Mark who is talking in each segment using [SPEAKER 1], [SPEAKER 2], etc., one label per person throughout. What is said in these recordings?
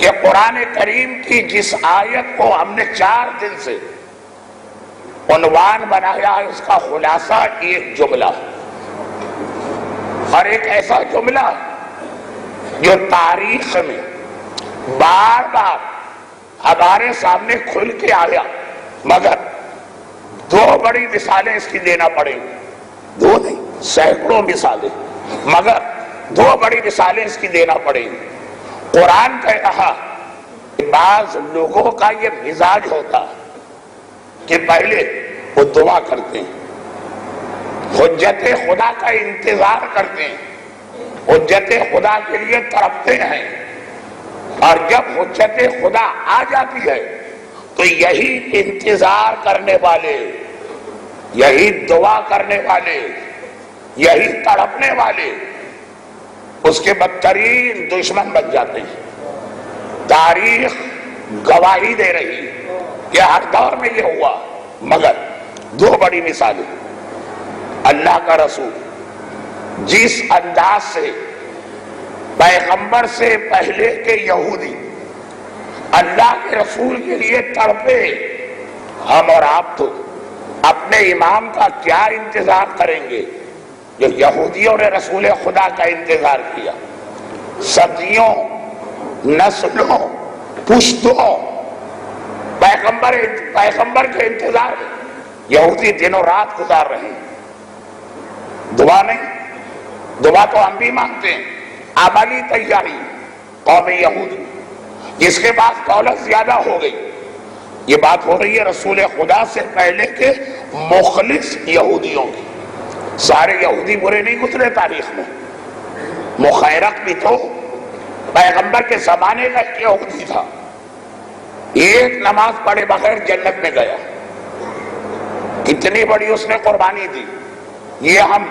[SPEAKER 1] کہ قرآن کریم کی جس آیت کو ہم نے 4 دن سے عنوان بنایا ہے، اس کا خلاصہ ایک جملہ، اور ایک ایسا جملہ جو تاریخ میں بار بار ہمارے سامنے کھل کے آیا، مگر 2 بڑی مثالیں اس کی دینا پڑیں گی، 2 نہیں سینکڑوں مثالیں، مگر 2 بڑی مثالیں اس کی دینا پڑیں گی۔ قرآن کہہ رہا کہ بعض لوگوں کا یہ مزاج ہوتا کہ پہلے وہ دعا کرتے ہیں، حجت خدا کا انتظار کرتے ہیں، حجت خدا کے لیے تڑپتے ہیں، اور جب حجت خدا آ جاتی ہے تو یہی انتظار کرنے والے، یہی دعا کرنے والے، یہی تڑپنے والے اس کے بدترین دشمن بن جاتے ہیں۔ تاریخ گواہی دے رہی کہ ہر دور میں یہ ہوا، مگر 2 بڑی مثالیں۔ اللہ کا رسول جس انداز سے پیغمبر سے پہلے کے یہودی اللہ کے رسول کے لیے تڑپے، ہم اور آپ تو اپنے امام کا کیا انتظار کریں گے جو یہودیوں نے رسول خدا کا انتظار کیا، صدیوں، نسلوں، پشتوں پیغمبر کے انتظار میں یہودی دنوں رات گزار رہے ہیں۔ دعا نہیں، دعا تو ہم بھی مانگتے ہیں، عملی تیاری قوم یہود، جس کے بعد دولت زیادہ ہو گئی۔ یہ بات ہو رہی ہے رسول خدا سے پہلے کے مخلص یہودیوں کی۔ سارے یہودی برے نہیں گزرے تاریخ میں، مخیرق بھی تو پیغمبر کے زمانے کا ایک یہودی تھا، ایک نماز پڑھے بغیر جنت میں گیا، کتنی بڑی اس نے قربانی دی۔ یہ ہم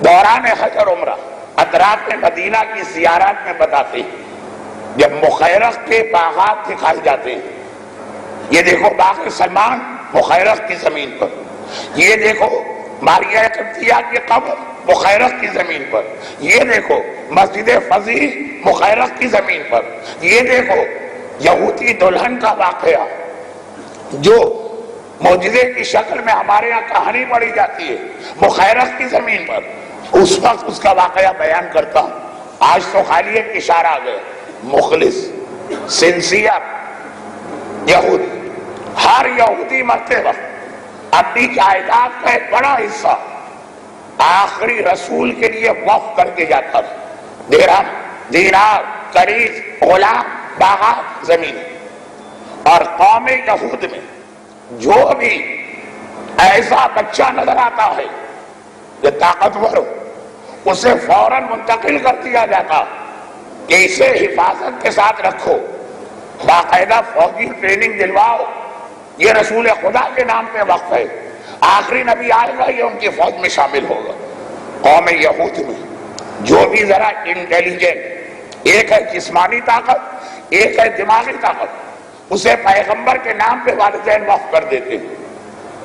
[SPEAKER 1] دوران حج اور عمرہ اطراف میں مدینہ کی زیارات میں بتاتے ہیں، جب مخیرق کے باغات دکھائے جاتے ہیں، یہ دیکھو باغ سلمان مخیرق کی زمین پر، یہ دیکھو ماریہ قبطیہ کی قبر مخیرق کی زمین پر، یہ دیکھو مسجد فضیح مخیرق کی زمین پر، یہ دیکھو یہودی دلہن کا واقعہ جو معجزے کی شکل میں ہمارے یہاں کہانی پڑھی جاتی ہے، مخیرق کی زمین پر۔ اس وقت اس کا واقعہ بیان کرتا ہوں، آج تو خالی ایک اشارہ آ گیا۔ مخلص، سنسیئر یہودی، ہر یہودی مرتے وقت اپنی جائیداد کا ایک بڑا حصہ آخری رسول کے لیے وقف کر کے جاتا تھا، درہم، دینار، کنیز، غلام، باغات، زمین۔ اور قوم یہود میں جو بھی ایسا بچہ نظر آتا ہے جو طاقتور ہو، اسے فوراً منتقل کر دیا جاتا کہ اسے حفاظت کے ساتھ رکھو، باقاعدہ فوجی ٹریننگ دلواؤ، یہ رسول خدا کے نام پہ وقف ہے، آخری نبی آئے گا یہ ان کی فوج میں شامل ہوگا۔ قوم یہود میں جو بھی ذرا انٹیلیجنٹ، ایک ہے جسمانی طاقت، ایک ہے دماغی طاقت، اسے پیغمبر کے نام پہ والدین وقف کر دیتے ہیں۔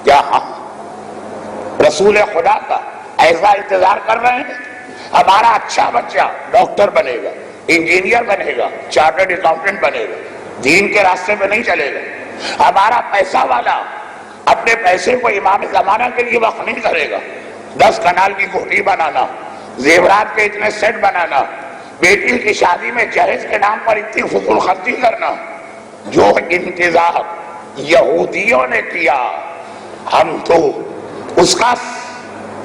[SPEAKER 1] کیا ہم رسول خدا کا ایسا انتظار کر رہے ہیں؟ ہمارا اچھا بچہ ڈاکٹر بنے گا، انجینئر بنے گا، چارٹرڈ اکاؤنٹنٹ بنے گا، دین کے راستے پہ نہیں چلے گا۔ ہمارا پیسہ والا اپنے پیسے کو امام زمانہ کے لیے وقف نہیں کرے گا، 10 کنال کی کوٹھی بنانا، زیورات کے اتنے سیٹ بنانا، بیٹی کی شادی میں جہیز کے نام پر اتنی فضول خرچی کرنا۔ جو انتظار یہودیوں نے کیا، ہم تو اس کا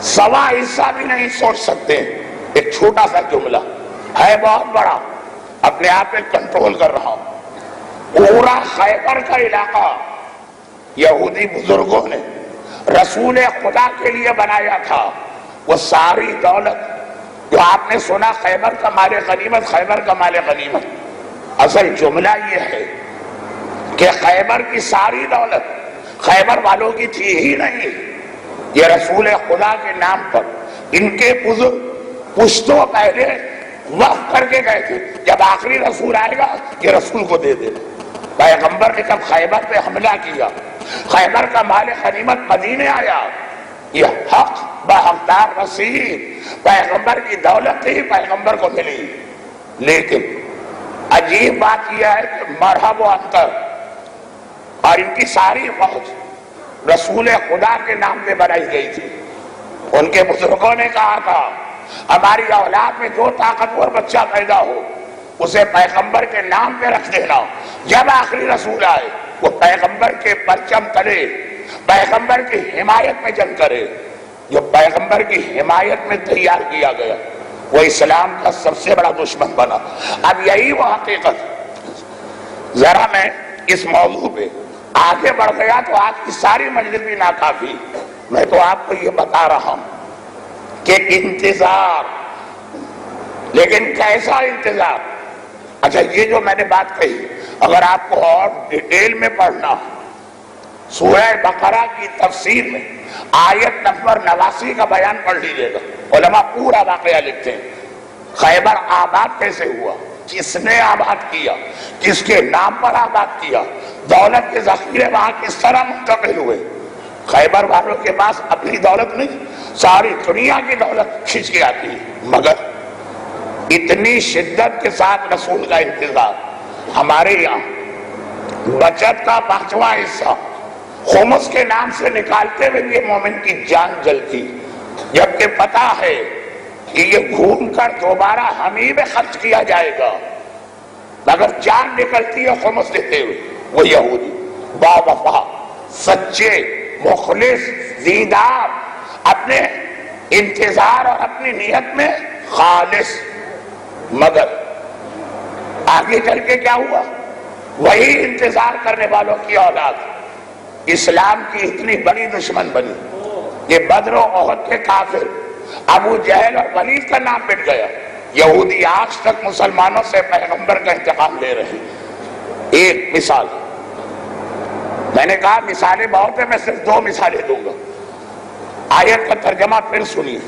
[SPEAKER 1] 1.25 حصہ بھی نہیں سوچ سکتے۔ ایک چھوٹا سا جملہ ہے، بہت بڑا، اپنے آپ پہ کنٹرول کر رہا ہوں۔ پورا خیبر کا علاقہ یہودی بزرگوں نے رسول خدا کے لیے بنایا تھا۔ وہ ساری دولت جو آپ نے سنا خیبر کا مال غنیمت، خیبر کا مال غنیمت، اصل جملہ یہ ہے کہ خیبر کی ساری دولت خیبر والوں کی تھی ہی نہیں، یہ رسول خدا کے نام پر ان کے بزرگ پشتوں پہلے وقف کر کے گئے تھے، جب آخری رسول آئے گا یہ رسول کو دے دے۔ پیغمبر نے جب خیبر پہ حملہ کیا، خیبر کا مال غنیمت مدینے آیا، یہ حق بحقدار رسید، پیغمبر کی دولت ہی پیغمبر کو ملی۔ لیکن عجیب بات یہ ہے کہ مرحب و انتر اور ان کی ساری فوج رسول خدا کے نام پہ بنائی گئی تھی. ان کے بزرگوں نے کہا تھا ہماری اولاد میں جو طاقتور بچہ پیدا ہو اسے پیغمبر کے نام پہ رکھ دینا. جب آخری رسول آئے وہ پیغمبر کے پرچم تلے پیغمبر کی حمایت میں جنگ کرے. جو پیغمبر کی حمایت میں تیار کیا گیا وہ اسلام کا سب سے بڑا دشمن بنا. اب یہی وہ حقیقت. ذرا میں اس موضوع پہ آگے بڑھ گیا تو آج کی ساری مجلس بھی ناکافی. میں تو آپ کو یہ بتا رہا ہوں کہ انتظار، لیکن کیسا انتظار؟ اچھا یہ جو میں نے بات کہی اگر آپ کو اور ڈیٹیل میں پڑھنا سورہ بقرہ کی تفسیر میں آیت نمبر 89 کا بیان پڑھ لیجئے گا. علماء پورا واقعہ لکھتے ہیں. خیبر آباد کیسے ہوا، کس نے آباد کیا، کس کے نام پر آباد کیا، دولت کے ذخیرے وہاں کس طرح منتقل ہوئے. خیبر والوں کے پاس اپنی دولت نہیں، ساری دنیا کی دولت کھینچ کے آتی ہے. مگر اتنی شدت کے ساتھ رسول کا انتظار. ہمارے یہاں بچت کا 5واں حصہ خمس کے نام سے نکالتے ہوئے یہ مومن کی جان جلتی، جبکہ پتا ہے کہ یہ گھوم کر دوبارہ ہم ہی میں خرچ کیا جائے گا. مگر جان نکلتی ہے خمس دیتے ہوئے. وہ یہودی با وفا، سچے، مخلص، دیندار، اپنے انتظار اور اپنی نیت میں خالص. مگر آگے چل کے کیا ہوا؟ وہی انتظار کرنے والوں کی اولاد اسلام کی اتنی بڑی دشمن بنی. یہ بدر و احد کے کافر ابو جہل اور ولید کا نام مٹ گیا. یہودی آج تک مسلمانوں سے پیغمبر کا انتقام لے رہے ہیں. ایک مثال، میں نے کہا مثالیں بہت ہیں، میں صرف 2 مثالیں دوں گا. آیت کا ترجمہ پھر سنیے.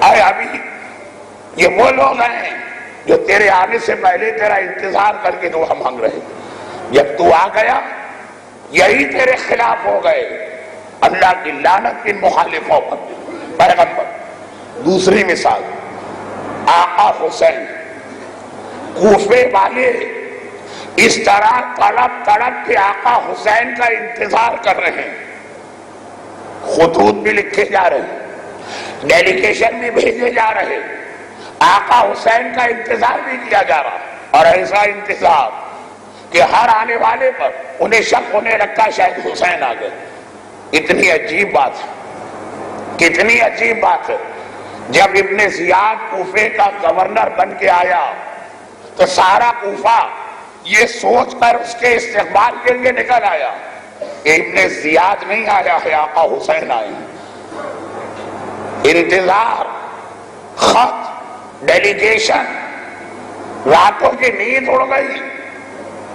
[SPEAKER 1] اے ابھی یہ وہ لوگ ہیں جو تیرے آنے سے پہلے تیرا انتظار کر کے دعا مانگ رہے. جب تو آ گیا یہی تیرے خلاف ہو گئے. اللہ کی لعنت ان مخالفوں پر. پیغمبر. دوسری مثال، آقا حسین. کوفے والے اس طرح تڑپ تڑپ کے آقا حسین کا انتظار کر رہے ہیں. خطوط بھی لکھے جا رہے ہیں، ڈیلیگیشن بھی بھیجے جا رہے ہیں، آقا حسین کا انتظار بھی کیا جا رہا. اور ایسا انتظار کہ ہر آنے والے پر انہیں شک ہونے لگتا شاید حسین آ گئے. اتنی عجیب بات ہے، کتنی عجیب بات ہے. جب ابن زیاد کوفے کا گورنر بن کے آیا تو سارا کوفہ یہ سوچ کر اس کے استقبال کے لیے نکل آیا کہ ابن زیاد نہیں آیا ہے، آقا حسین آئے. انتظار، خط، ڈیلیگیشن. راتوں کی نیند اڑ گئی.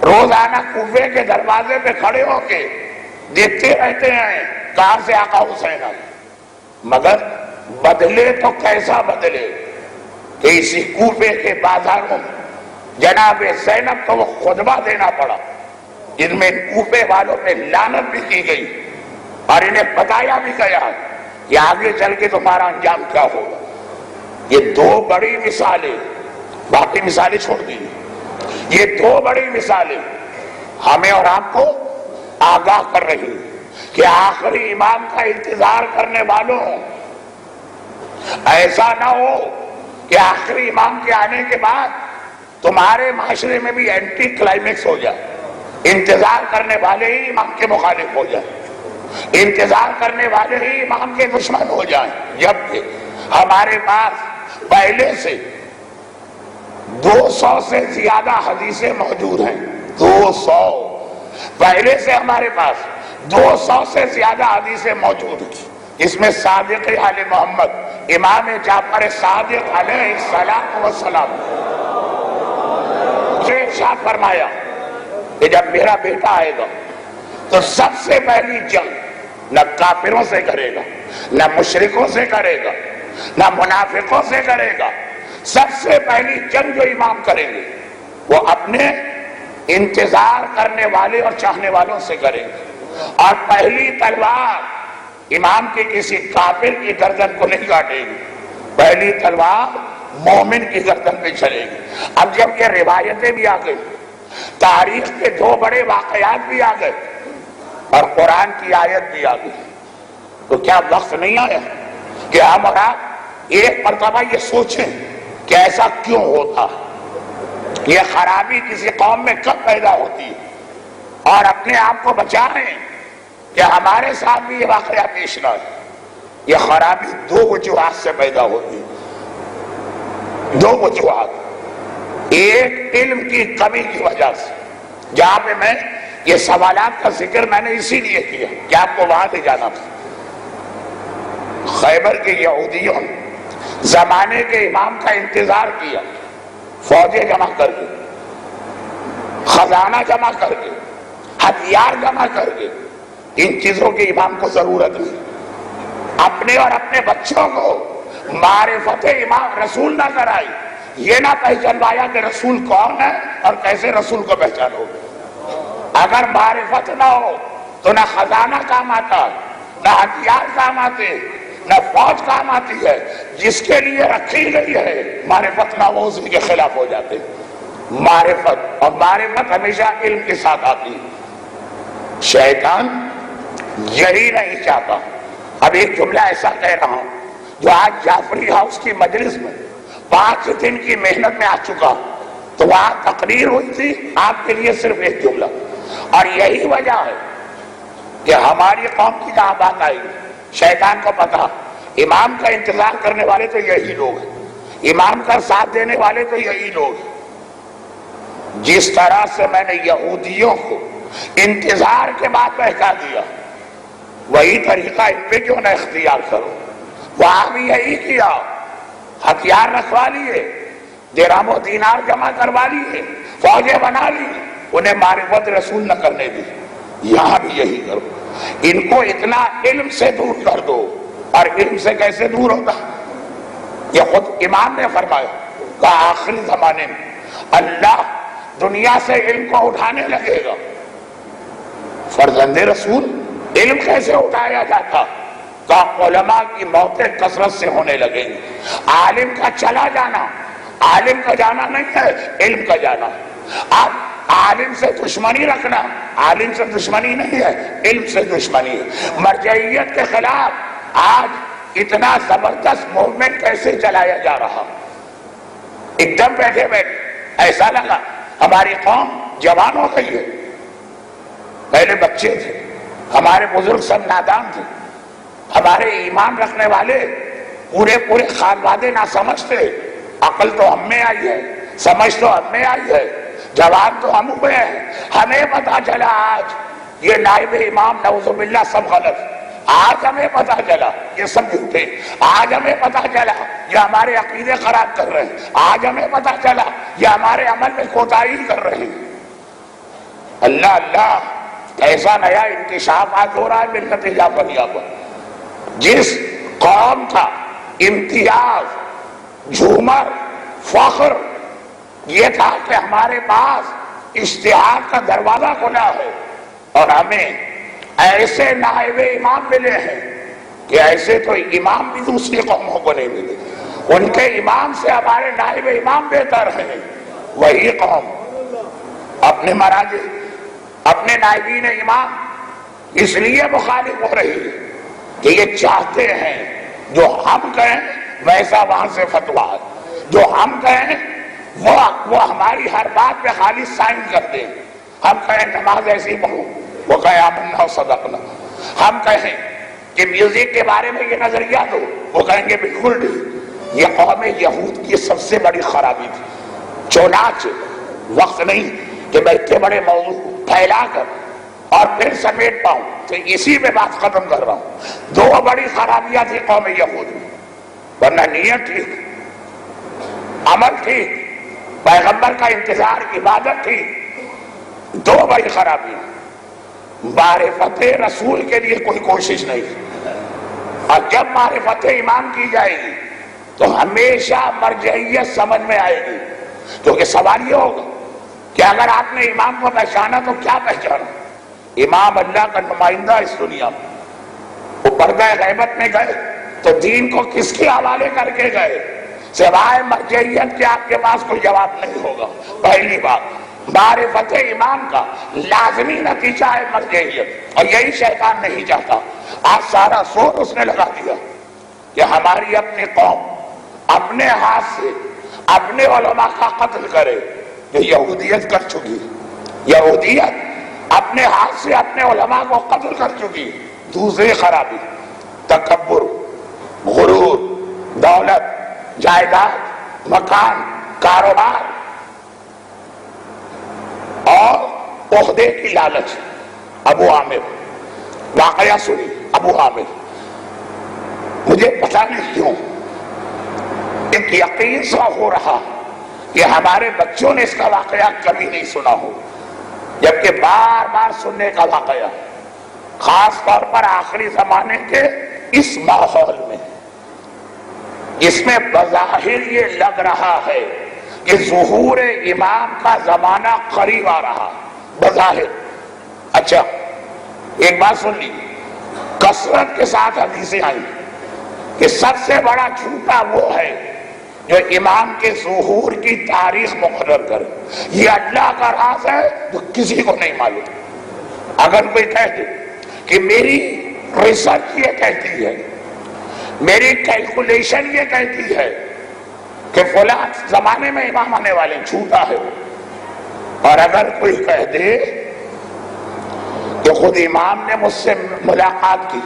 [SPEAKER 1] روزانہ کوفے کے دروازے پہ کھڑے ہو کے دیکھتے رہتے ہیں کہاں سے آقا حسین آئے. مگر بدلے تو کیسا بدلے کہ اسی کوفے کے بازاروں میں جناب زینب کو وہ خطبہ دینا پڑا جن میں کوفے والوں پہ لعنت بھی کی گئی اور انہیں بتایا بھی گیا کہ آگے چل کے تمہارا انجام کیا ہوگا. یہ 2 بڑی مثالیں، باقی مثالیں چھوڑ دیجیے. یہ 2 بڑی مثالیں ہمیں اور آپ کو آگاہ کر رہی ہیں کہ آخری امام کا انتظار کرنے والوں ایسا نہ ہو کہ آخری امام کے آنے کے بعد تمہارے معاشرے میں بھی اینٹی کلائمیکس ہو جائے. انتظار کرنے والے ہی امام کے مخالف ہو جائیں، انتظار کرنے والے ہی امام کے دشمن ہو جائیں. جبکہ ہمارے پاس پہلے سے 200 سے زیادہ حدیثیں موجود ہیں. 200 پہلے سے ہمارے پاس 200 سے زیادہ حدیثیں موجود ہیں. اس میں صادق آل محمد امام جعفر صادق علیہ السلام سے ارشاد فرمایا کہ جب میرا بیٹا آئے گا تو سب سے پہلی جنگ نہ کافروں سے کرے گا، نہ مشرکوں سے کرے گا، نہ منافقوں سے کرے گا. سب سے پہلی جنگ جو امام کریں گے وہ اپنے انتظار کرنے والے اور چاہنے والوں سے کریں گے. اور پہلی تلوار امام کے کسی کافر کی گردن کو نہیں کاٹے گی. پہلی تلوار مومن کی گردن پہ چلے گی۔ اب جب یہ روایتیں بھی آ گئی، تاریخ کے دو بڑے واقعات بھی آ گئے اور قرآن کی آیت بھی آ گئی، تو کیا وقت نہیں آیا کہ ہم اور آپ ایک مرتبہ یہ سوچیں کہ ایسا کیوں ہوتا، یہ خرابی کسی قوم میں کب پیدا ہوتی ہے، اور اپنے آپ کو بچائیں کہ ہمارے ساتھ بھی یہ واقعہ پیش نہ آئے۔ یہ خرابی دو وجوہات سے پیدا ہوتی ہے، دو وجوہات۔ ایک علم کی کمی کی وجہ سے، جہاں پہ میں یہ سوالات کا ذکر میں نے اسی لیے کیا کہ آپ کو وہاں لے جانا تھا۔ خیبر کے یہودیوں نے زمانے کے امام کا انتظار کیا، فوجیں جمع کر کے، خزانہ جمع کر کے، ہتھیار جمع کر کے۔ ان چیزوں کی امام کو ضرورت نہیں، اپنے اور اپنے بچوں کو معرفت امام رسول نہ کرائی، یہ نہ پہچانوایا کہ رسول کون ہے اور کیسے رسول کو پہچانو گے۔ اگر معرفت نہ ہو تو نہ خزانہ کام آتا، نہ ہتھیار کام آتے، نہ فوج کام آتی ہے۔ جس کے لیے رکھی گئی ہے معرفت نہ ہو اسی کے خلاف ہو جاتے۔ معرفت، اور معرفت ہمیشہ علم کے ساتھ آتی ہے۔ شیطان یہی نہیں چاہتا۔ اب ایک جملہ ایسا کہہ رہا ہوں جو آج جعفری ہاؤس کی مجلس میں 5 دن کی محنت میں آ چکا، تو وہاں تقریر ہوئی تھی آپ کے لیے صرف ایک جملہ، اور یہی وجہ ہے کہ ہماری قوم کی جہاں بات آئی، شیطان کو پتا امام کا انتظار کرنے والے تو یہی لوگ ہیں، امام کا ساتھ دینے والے تو یہی لوگ ہیں۔ جس طرح سے میں نے یہودیوں کو انتظار کے بعد بہکا دیا، وہی طریقہ ان پہ کیوں نہ اختیار کرو۔ وہاں بھی یہی کیا، ہتھیار رکھوا لیے، درہم و دینار جمع کروا لیے، فوجیں بنا لی، انہیں معرفت رسول نہ کرنے دی۔ یہاں بھی یہی کرو، ان کو اتنا علم سے دور کر دو۔ اور علم سے کیسے دور ہوگا؟ یہ خود امام نے فرمایا کہ آخری زمانے میں اللہ دنیا سے علم کو اٹھانے لگے گا۔ فرزند رسول علم کیسے اٹھایا جاتا؟ کہ علماء کی موتیں کثرت سے ہونے لگیں گی۔ عالم کا چلا جانا، عالم کا جانا نہیں ہے، علم کا جانا۔ اب عالم سے دشمنی رکھنا، عالم سے دشمنی نہیں ہے، علم سے دشمنی ہے۔ مرجعیت کے خلاف آج اتنا زبردست موومنٹ کیسے چلایا جا رہا؟ ایک دم بیٹھے بیٹھے ایسا لگا ہماری قوم جوان ہو گئی ہے۔ پہلے بچے تھے، ہمارے بزرگ سب نادان تھے، ہمارے ایمان رکھنے والے پورے خانوادے نہ سمجھتے۔ عقل تو ہم میں آئی ہے، سمجھ تو ہم میں آئی ہے، جوان تو ہم ہوئے ہیں۔ ہمیں پتا چلا آج یہ نائب امام نعوذ باللہ سب غلط، آج ہمیں پتا چلا یہ سب جھوٹے، آج ہمیں پتا چلا یہ ہمارے عقیدے خراب کر رہے ہیں، آج ہمیں پتا چلا یہ ہمارے عمل میں کوتاہی کر رہے ہیں۔ اللہ اللہ، ایسا نیا انکشاف آج ہو رہا ہے ملت جعفریہ پر۔ جس قوم کا امتیاز، جھومر، فخر یہ تھا کہ ہمارے پاس اجتہاد کا دروازہ کھلا ہے، اور ہمیں ایسے نائب امام ملے ہیں کہ ایسے تو امام بھی دوسری قوموں کو نہیں ملے، ان کے امام سے ہمارے نائب امام بہتر ہیں۔ وہی قوم اپنے مراجع، اپنے نائبین امام اس لیے مخالف ہو رہی ہے کہ یہ چاہتے ہیں جو ہم کہیں ویسا وہاں سے فتویٰ ہے، جو ہم کہیں وہ ہماری ہر بات پہ خالی سائن کر دیں۔ ہم کہیں نماز ایسی پڑھو، وہ کہیں آمنا و صدقنا۔ ہم کہیں کہ میوزک کے بارے میں یہ نظریہ دو، وہ کہیں گے بالکل ٹھیک۔ یہ قوم یہود کی سب سے بڑی خرابی تھی۔ چنانچہ وقت نہیں کہ میں اتنے بڑے موضوع پھیلا کر اور پھر سمیٹ پاؤں، تو اسی میں بات ختم کر رہا ہوں۔ دو بڑی خرابیاں تھی قوم یہود میں، ورنہ نیت ٹھیک، عمل ٹھیک، پیغمبر کا انتظار، عبادت ٹھیک۔ دو بڑی خرابیاں، معرفت رسول کے لیے کوئی کوشش نہیں، اور جب معرفت امام کی جائے گی تو ہمیشہ مرجعیت سمجھ میں آئے گی۔ کیونکہ سوال یہ ہوگا کہ اگر آپ نے امام کو پہچانا تو کیا پہچانا؟ امام اللہ کا نمائندہ اس دنیا میں، وہ پردہ غیبت میں گئے تو دین کو کس کے حوالے کر کے گئے؟ سوائے مرجعیت کے آپ کے پاس کوئی جواب نہیں ہوگا. پہلی بات، معرفت امام کا لازمی نتیجہ ہے مرجعیت، اور یہی شیطان نہیں چاہتا. آج سارا زور اس نے لگا دیا کہ ہماری اپنی قوم اپنے ہاتھ سے اپنے علماء کا قتل کرے، جو یہودیت کر چکی. یہودیت اپنے ہاتھ سے اپنے علماء کو قتل کر چکی. دوسری خرابی، تکبر، غرور، دولت، جائیداد، مکان، کاروبار اور عہدے کی لالچ. ابو عامر واقعہ سنی. ابو عامر، مجھے پتہ نہیں کیوں ایک یقین سا ہو رہا کہ ہمارے بچوں نے اس کا واقعہ کبھی نہیں سنا ہو، جبکہ بار بار سننے کا واقعہ، خاص طور پر آخری زمانے کے اس ماحول میں، اس میں بظاہر یہ لگ رہا ہے کہ ظہور امام کا زمانہ قریب آ رہا بظاہر. اچھا ایک بات سن لی، کثرت کے ساتھ حدیثیں آئی کہ سب سے بڑا جھوٹا وہ ہے جو امام کے ظہور کی تاریخ مقرر کرے. یہ اللہ کا راز ہے جو کسی کو نہیں معلوم. اگر کوئی کہہ دے کہ میری ریسرچ یہ کہتی ہے، میری کیلکولیشن یہ کہتی ہے کہ فلاں زمانے میں امام آنے والے، جھوٹا ہے وہ. اور اگر کوئی کہہ دے کہ خود امام نے مجھ سے ملاقات کی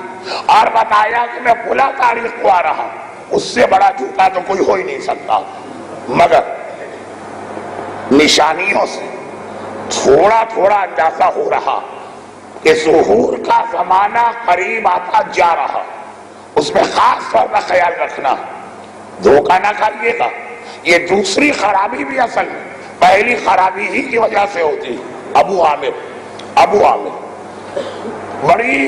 [SPEAKER 1] اور بتایا کہ میں فلاں تاریخ کو آ رہا ہوں، اس سے بڑا جھوٹا تو کوئی ہو ہی نہیں سکتا. مگر نشانیوں سے تھوڑا تھوڑا اندازہ ہو رہا کہ ظہور کا زمانہ قریب آتا جا رہا. اس میں خاص طور پر خیال رکھنا، دھوکہ نہ کریے گا. یہ دوسری خرابی بھی اصل میں پہلی خرابی ہی کی وجہ سے ہوتی. ابو عامر بڑی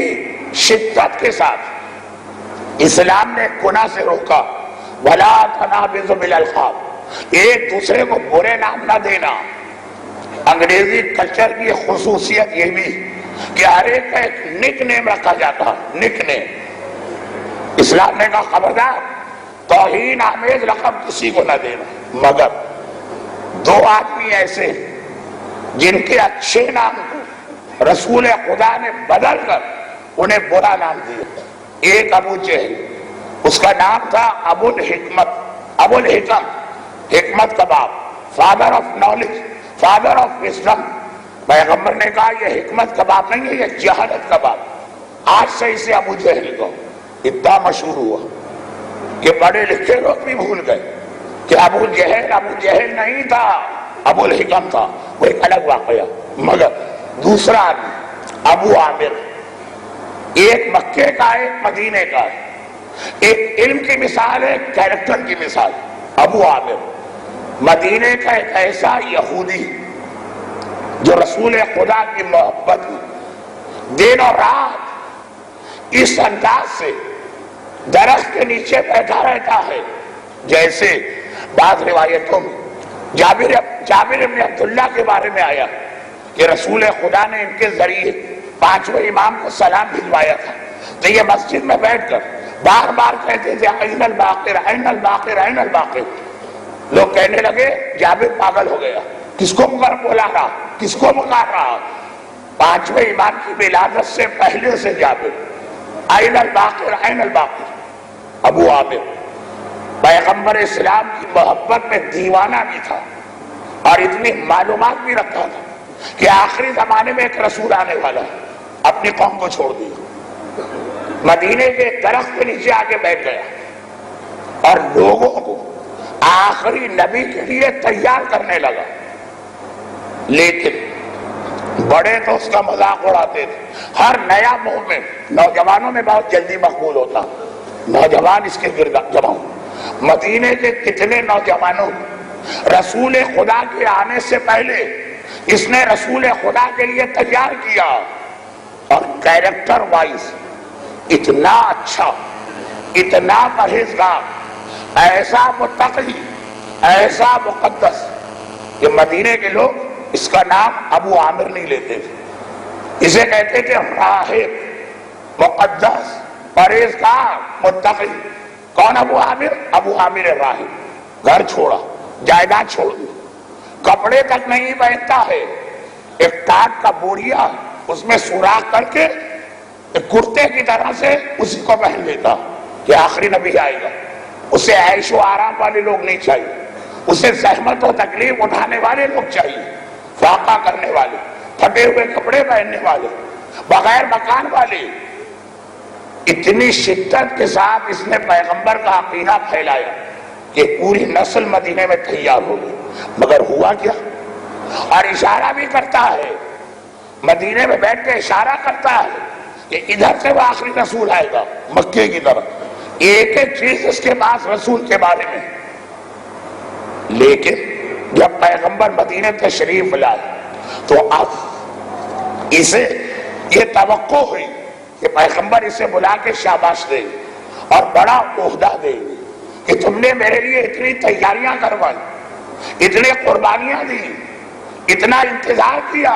[SPEAKER 1] شدت کے ساتھ اسلام نے گناہ سے روکا. وَلَا تَنَابِزُ بِالْأَلْقَابِ، ایک دوسرے کو برے نام نہ دینا. انگریزی کلچر کی خصوصیت یہ بھی کہ ہر ایک کا ایک نک نیم رکھا جاتا، نک نیم. اسلام نے کہا خبردار، توہین آمیز لقب کسی کو نہ دینا. مگر دو آدمی ایسے جن کے اچھے نام کو رسول خدا نے بدل کر انہیں برا نام دیا. ایک ابو جہل، اس کا نام تھا ابو الحکم، حکمت کا باپ، father of knowledge, father of wisdom. پیغمبر نے کہا یہ حکمت کا باپ نہیں ہے، یہ جہالت کا باپ. آج سے اسے ابو جہل کو اتنا مشہور ہوا کہ پڑھے لکھے لوگ بھی بھول گئے کہ ابو جہل نہیں تھا، ابو الحکم تھا. وہ ایک الگ واقعہ. مگر دوسرا آدمی ابو عامر، ایک مکے کا ایک مدینے کا، ایک علم کی مثال ہے، ایک کیریکٹر کی مثال. ابو عامر مدینے کا ایک ایسا یہودی جو رسول خدا کی محبت میں دن اور رات اس انداز سے درخت کے نیچے بیٹھا رہتا ہے جیسے بعض روایتوں میں جابر ابن عبداللہ کے بارے میں آیا کہ رسول خدا نے ان کے ذریعے پانچویں امام کو سلام بھجوایا تھا. تو یہ مسجد میں بیٹھ کر بار بار کہتے تھے این الباقر، این الباقر، این الباقر. لوگ کہنے لگے جابر پاگل ہو گیا، کس کو بلا رہا، کس کو پکار رہا. پانچویں امام کی ولادت سے پہلے سے جابر این الباقر، این الباقر. ابو عامر پیغمبر اسلام کی محبت میں دیوانہ بھی تھا اور اتنی معلومات بھی رکھتا تھا کہ آخری زمانے میں ایک رسول آنے والا ہے. اپنی قوم کو چھوڑ دیا، مدینے کے درخت کے نیچے آ کے بیٹھ گیا اور لوگوں کو آخری نبی کے لیے تیار کرنے لگا. لیکن بڑے تو اس کا مذاق اڑاتے تھے. ہر نیا مومن نوجوانوں میں بہت جلدی مقبول ہوتا، نوجوان اس کے گرد جمع. مدینے کے کتنے نوجوانوں رسول خدا کے آنے سے پہلے اس نے رسول خدا کے لیے تیار کیا. اور کیریکٹر وائز اتنا اچھا، اتنا پرہیزگار، ایسا متقی، ایسا مقدس کہ مدینے کے لوگ اس کا نام ابو عامر نہیں لیتے تھے، اسے کہتے تھے راہب، مقدس، پرہیزگار، متقی. کون ابو عامر؟ ابو عامر راہب. گھر چھوڑا، جائیداد چھوڑ دی، کپڑے تک نہیں پہنتا ہے، ایک ٹاٹ کا بوریا اس میں سوراخ کر کے ایک کرتے کی طرح سے اسی کو پہن لیتا کہ آخری نبی آئے گا. اسے عیش و آرام والے لوگ نہیں چاہیے، اسے زحمت و تکلیف اٹھانے والے لوگ چاہیے، فاقہ کرنے والے، پھٹے ہوئے کپڑے پہننے والے، بغیر مکان والے. اتنی شدت کے ساتھ اس نے پیغمبر کا عقیدہ پھیلایا کہ پوری نسل مدینے میں تیار ہو گئی. مگر ہوا کیا؟ اور اشارہ بھی کرتا ہے، مدینے میں بیٹھ کے اشارہ کرتا ہے کہ ادھر سے وہ آخری رسول آئے گا مکے کی طرف. ایک ایک چیز اس کے پاس رسول کے بارے میں. لیکن جب پیغمبر مدینے تشریف لائے تو اب اسے یہ توقع ہوئی کہ پیغمبر اسے بلا کے شاباش دے اور بڑا عہدہ دے کہ تم نے میرے لیے اتنی تیاریاں کروائی، اتنی قربانیاں دی، اتنا انتظار کیا،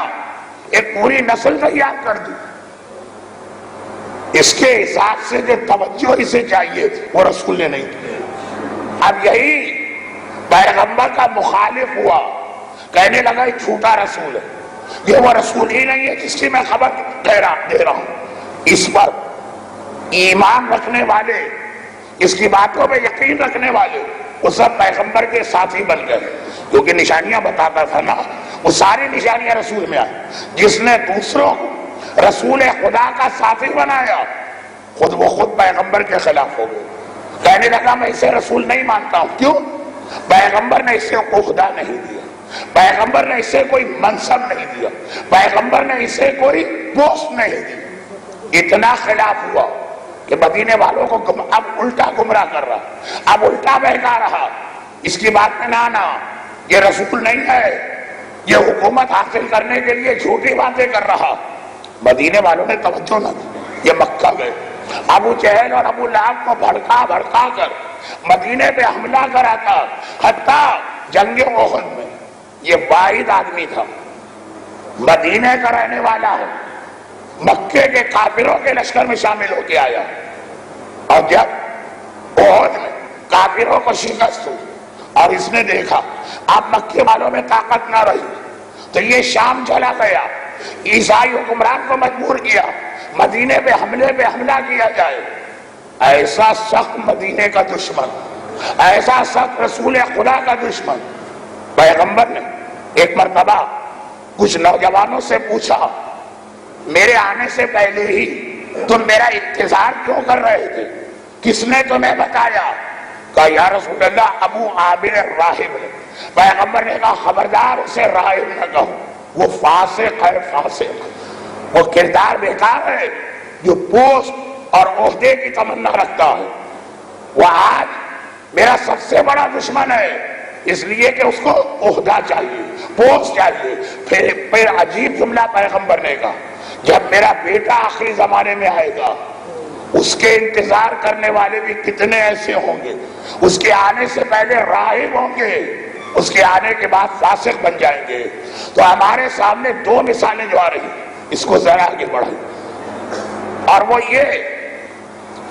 [SPEAKER 1] ایک پوری نسل تیار کر دی. اس کے حساب سے جو توجہ اسے چاہیے وہ رسول نے نہیں کی. اب یہی پیغمبر کا مخالف ہوا، کہنے لگا یہ جھوٹا رسول ہے، یہ وہ رسول ہی نہیں ہے جس کی میں خبر دے رہا ہوں. اس پر ایمان رکھنے والے، اس کی باتوں میں یقین رکھنے والے، وہ سب پیغمبر کے ساتھی بن گئے، کیونکہ نشانیاں بتاتا تھا نا. وہ ساری نشانیاں رسول میں آئی. جس نے دوسروں کو رسول خدا کا ساتھی بنایا خود پیغمبر کے خلاف ہو گئے. کہنے لگا میں اسے رسول نہیں مانتا ہوں. کیوں؟ پیغمبر نے اسے عہدہ نہیں دیا، پیغمبر نے اسے کوئی منصب نہیں دیا، پیغمبر نے اسے کوئی پوسٹ نہیں دی. اتنا خلاف ہوا کہ مدینے والوں کو اب الٹا گمراہ کر رہا، اب الٹا بہکا رہا. اس کی بات میں نہ آنا، یہ رسول نہیں ہے، یہ حکومت حاصل کرنے کے لیے جھوٹی باتیں کر رہا. مدینے والوں نے توجہ نہ دی، یہ مکہ گئے. ابو جہل اور ابو لہب کو بھڑکا کر مدینے پہ حملہ کرا تھا. حتیٰ جنگ احد میں یہ واحد آدمی تھا مدینے کا رہنے والا ہے، مکے کے کافروں کے لشکر میں شامل ہو کے آیا. اور جب احد میں کافروں کو شکست ہوئی اور اس نے دیکھا اب مکے والوں میں طاقت نہ رہی تو یہ شام چلا گیا. عیسائی حکمران کو مجبور کیا مدینے پہ حملہ کیا جائے. ایسا سخت مدینے کا دشمن، ایسا سخت رسول خدا کا دشمن. پیغمبر نے ایک مرتبہ کچھ نوجوانوں سے پوچھا میرے آنے سے پہلے ہی تم میرا انتظار کیوں کر رہے تھے؟ کس نے تمہیں بتایا؟ کہا یا رسول اللہ ابو عامر راہب ہے. پیغمبر نے کہا خبردار اسے راہب نہ کہو، وہ فاسق ہے، فاسق، وہ کردار بیکار ہے جو پوسٹ اور عہدے کی تمنا رکھتا ہے. وہ آج میرا سب سے بڑا دشمن ہے، اس لیے کہ اس کو عہدہ چاہیے، پوسٹ چاہیے. پھر عجیب جملہ پیغمبر نے کہا جب میرا بیٹا آخری زمانے میں آئے گا اس کے انتظار کرنے والے بھی کتنے ایسے ہوں گے، اس کے آنے سے پہلے راہب ہوں گے، اس کے آنے کے بعد فاسق بن جائیں گے. تو ہمارے سامنے دو مثالیں جو آ رہی اس کو ذرا آگے بڑھائیں. اور وہ یہ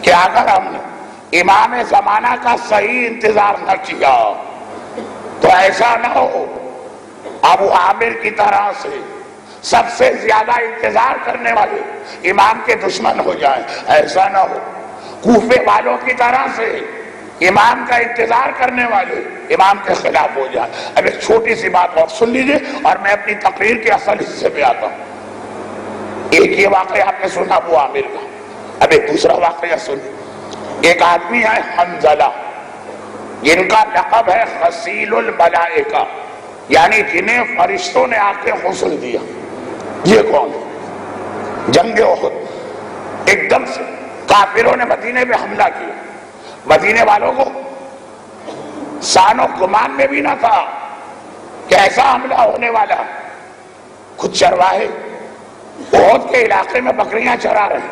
[SPEAKER 1] کہ اگر ہم نے امام زمانہ کا صحیح انتظار نہ کیا تو ایسا نہ ہو ابو عامر کی طرح سے سب سے زیادہ انتظار کرنے والے امام کے دشمن ہو جائیں. ایسا نہ ہو کوفے والوں کی طرح سے امام کا انتظار کرنے والے امام کے خلاف ہو جائیں. اب ایک چھوٹی سی بات اور سن لیجئے اور میں اپنی تقریر کے اصل حصے پہ آتا ہوں. ایک یہ واقعہ آپ نے سنا ابو عامر کا. اب ایک دوسرا واقعہ سنیں. ایک آدمی ہے حنظلہ جن کا لقب ہے غسیل الملائکہ، یعنی جنہیں فرشتوں نے آ کے غسل دیا. یہ کون ہے؟ جنگ احد ایک دم سے کافروں نے مدینے پہ حملہ کیا. مدینے والوں کو سان و گمان میں بھی نہ تھا کہ ایسا حملہ ہونے والا. کچھ چرواہے احد کے علاقے میں بکریاں چرا رہے،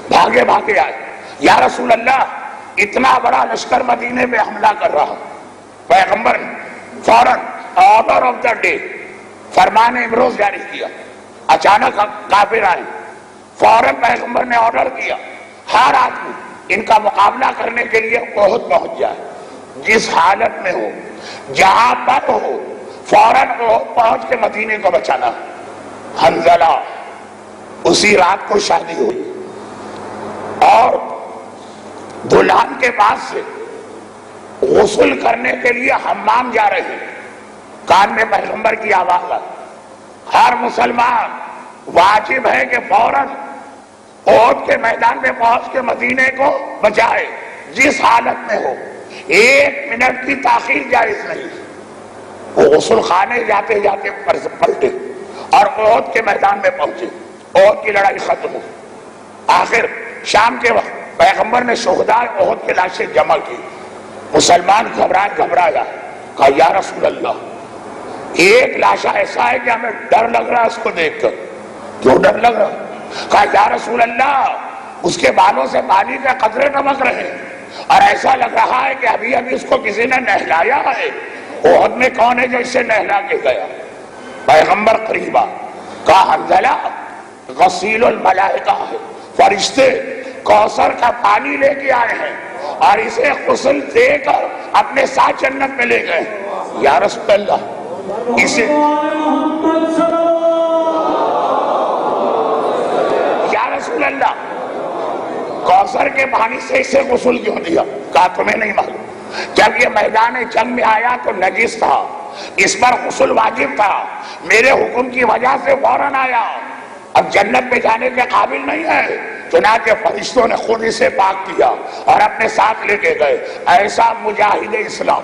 [SPEAKER 1] بھاگے آئے. یا رسول اللہ اتنا بڑا لشکر مدینے پہ حملہ کر رہا. پیغمبر نے فوراً آرڈر آف دا ڈے، فرمان امروز جاری کیا. اچانک کافر آئے، فوراً پیغمبر نے آرڈر کیا ہر آدمی ان کا مقابلہ کرنے کے لیے احد پہنچ جائے. جس حالت میں ہو، جہاں پر ہو، فوراً پہنچ کے مدینے کو بچانا۔ حنظلہ اسی رات کو شادی ہوئی اور دلہن کے پاس سے غسل کرنے کے لیے حمام جا رہے ہیں، کان میں پیغمبر کی آواز آئی۔ ہر مسلمان واجب ہے کہ فوراً احد کے میدان میں پہنچ کے مدینے کو بچائے، جس حالت میں ہو، 1 منٹ کی تاخیر جائز نہیں۔ وہ غسل خانے جاتے جاتے پلٹے اور احد کے میدان میں پہنچے، احد کی لڑائی ختم ہوئی۔ آخر شام کے وقت پیغمبر نے شہداء احد کے لاشیں جمع کی۔ مسلمان گھبرایا، کہا یا رسول اللہ، ایک لاشا ایسا ہے کہ ہمیں ڈر لگ رہا ہے اس کو دیکھ کر۔ کیوں ڈر لگ رہا؟ کہا یا رسول اللہ، اس کے بالوں سے پانی کے قطرے ٹپک رہے ہیں اور ایسا لگ رہا ہے کہ ابھی اس کو کسی نے نہلایا ہے۔ احد میں کون ہے جو اسے نہلا کے گیا؟ پیغمبر قریبا، کہا حنظلہ غسیل الملائکہ ہے، فرشتے کوثر کا پانی لے کے آئے ہیں اور اسے غسل دے کر اپنے ساتھ جنت میں لے گئے۔ یا رسول اللہ، اسے یا رسول اللہ، کوثر کے پانی سے اسے غسل کیوں دیا؟ کہا تمہیں نہیں معلوم، جب یہ میدان جنگ میں آیا تو نجس تھا، اس پر غسل واجب تھا، میرے حکم کی وجہ سے فوراً آیا، اب جنت میں جانے کے قابل نہیں ہے، چنانچہ فرشتوں نے خود اسے پاک کیا اور اپنے ساتھ لے کے گئے۔ ایسا مجاہد اسلام،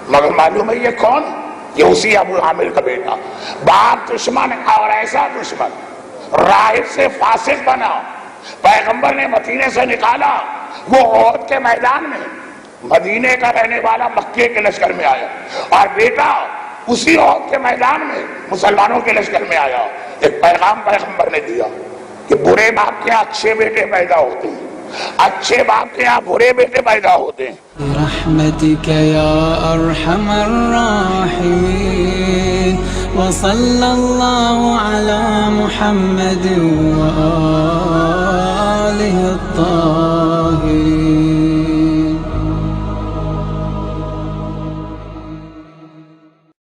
[SPEAKER 1] مگر معلوم ہے یہ کون؟ یہ اسی ابو عامر کا بیٹا، باپ دشمن اور ایسا دشمن، راہب سے فاسق بنا، پیغمبر نے مدینے سے نکالا، وہ احد کے میدان میں مدینے کا رہنے والا مکے کے لشکر میں آیا، اور بیٹا اسی احد کے میدان میں مسلمانوں کے لشکر میں آیا۔ ایک پیغام پیغمبر نے دیا کہ برے باپ کے اچھے بیٹے پیدا ہوتے ہیں، اچھے باپ کے یہاں برے بیٹے پیدا ہوتے ہیں۔
[SPEAKER 2] برحمتک یا ارحم الراحمین وصلی اللہ علی محمد وآلہ الطاہرین۔